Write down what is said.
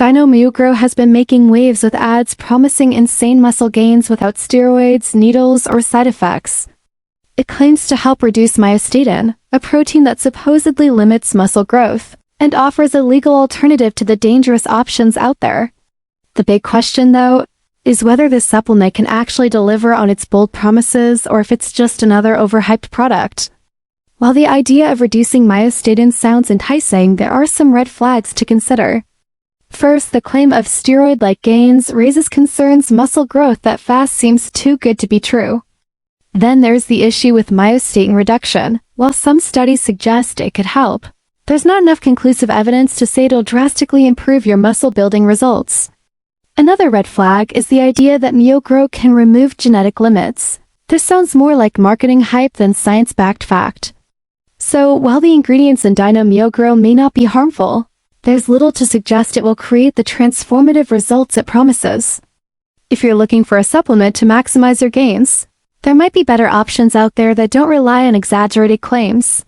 Dyno MyoGrow has been making waves with ads promising insane muscle gains without steroids, needles, or side effects. It claims to help reduce myostatin, a protein that supposedly limits muscle growth, and offers a legal alternative to the dangerous options out there. The big question, though, is whether this supplement can actually deliver on its bold promises or if it's just another overhyped product. While the idea of reducing myostatin sounds enticing, there are some red flags to consider. First, the claim of steroid-like gains raises concerns muscle growth that fast seems too good to be true. Then there's the issue with myostatin reduction. While some studies suggest it could help, there's not enough conclusive evidence to say it'll drastically improve your muscle-building results. Another red flag is the idea that MyoGrow can remove genetic limits. This sounds more like marketing hype than science-backed fact. So, while the ingredients in Dyno MyoGrow may not be harmful, there's little to suggest it will create the transformative results it promises. If you're looking for a supplement to maximize your gains, there might be better options out there that don't rely on exaggerated claims.